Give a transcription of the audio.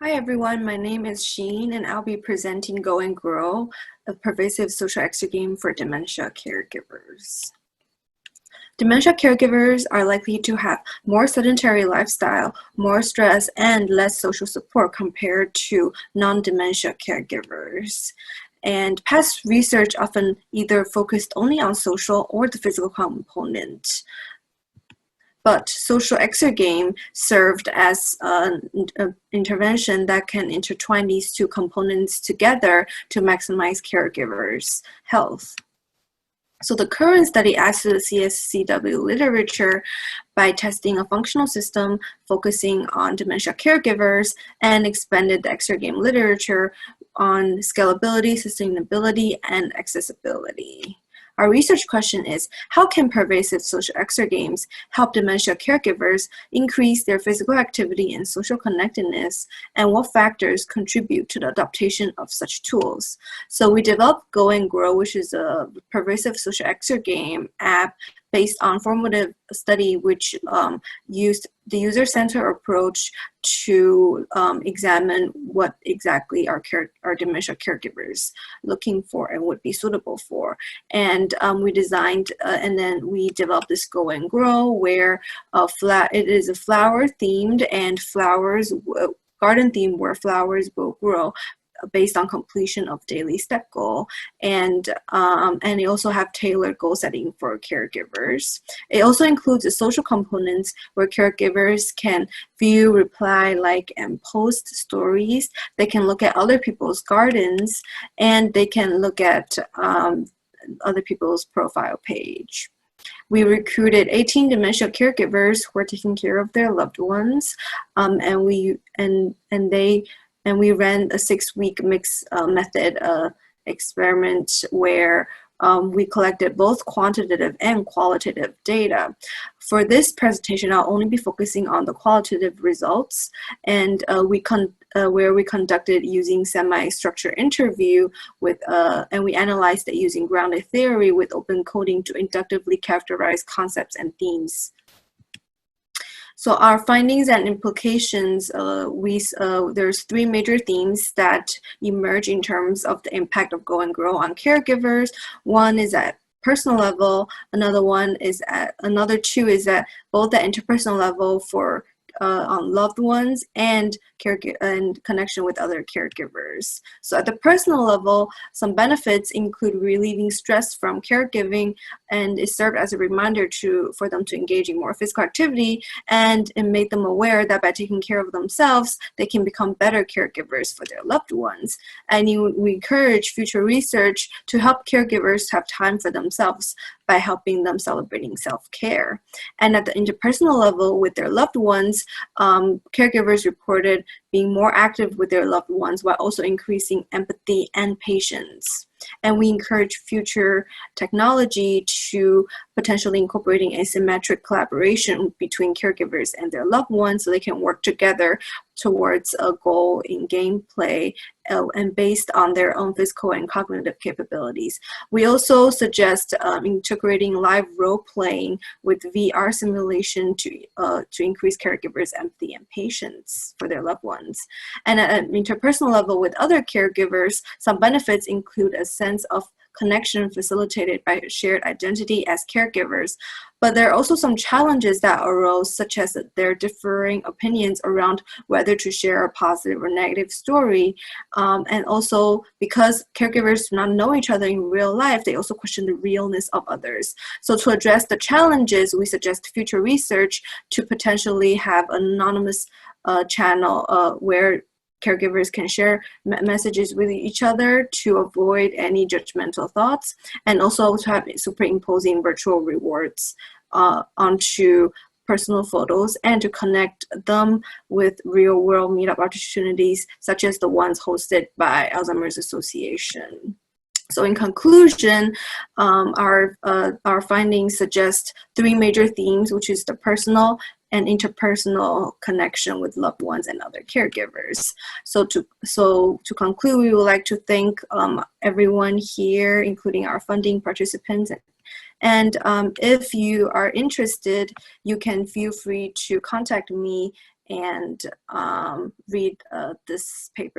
Hi everyone, my name is Sheen and I'll be presenting Go&Grow, a pervasive social exergame for dementia caregivers. Dementia caregivers are likely to have more sedentary lifestyle, more stress, and less social support compared to non-dementia caregivers. And past research often either focused only on social or the physical component. But social exergame served as an intervention that can intertwine these two components together to maximize caregivers' health. So the current study adds to the CSCW literature by testing a functional system focusing on dementia caregivers and expanded the exergame literature on scalability, sustainability, and accessibility. Our research question is, how can pervasive social exergames help dementia caregivers increase their physical activity and social connectedness, and what factors contribute to the adoption of such tools? So we developed Go&Grow, which is a pervasive social exergame app based on formative study, which used the user-centered approach to examine what exactly our dementia caregivers looking for and would be suitable for. And we designed and then we developed this Go&Grow where it is a flower themed and garden theme where flowers will grow based on completion of daily step goal, and it also have tailored goal setting for caregivers. It also includes the social components where caregivers can view, reply, like, and post stories. They can look at other people's gardens, and they can look at other people's profile page. We recruited 18 dementia caregivers who are taking care of their loved ones, and we ran a 6-week mixed method experiment where we collected both quantitative and qualitative data. For this presentation, I'll only be focusing on the qualitative results, and where we conducted using semi-structured interview and we analyzed it using grounded theory with open coding to inductively characterize concepts and themes. So our findings and implications, there's 3 major themes that emerge in terms of the impact of Go&Grow on caregivers. One is at personal level, another 2 is at both the interpersonal level for on loved ones and connection with other caregivers. So at the personal level, some benefits include relieving stress from caregiving, and it served as a reminder for them to engage in more physical activity, and it made them aware that by taking care of themselves, they can become better caregivers for their loved ones. And we encourage future research to help caregivers have time for themselves by helping them celebrating self-care. And at the interpersonal level with their loved ones, caregivers reported being more active with their loved ones while also increasing empathy and patience. And we encourage future technology to potentially incorporating asymmetric collaboration between caregivers and their loved ones so they can work together towards a goal in gameplay and based on their own physical and cognitive capabilities. We also suggest integrating live role-playing with VR simulation to increase caregivers' empathy and patience for their loved ones. And at an interpersonal level with other caregivers, some benefits include a sense of connection facilitated by a shared identity as caregivers. But there are also some challenges that arose, such as their differing opinions around whether to share a positive or negative story. And also because caregivers do not know each other in real life, they also question the realness of others. So to address the challenges, we suggest future research to potentially have an anonymous channel where caregivers can share messages with each other to avoid any judgmental thoughts, and also to have superimposing virtual rewards onto personal photos and to connect them with real-world meetup opportunities such as the ones hosted by Alzheimer's Association. So in conclusion, our findings suggest 3 major themes, which is the personal and interpersonal connection with loved ones and other caregivers. So to conclude, we would like to thank everyone here, including our funding participants And if you are interested, you can feel free to contact me and read this paper.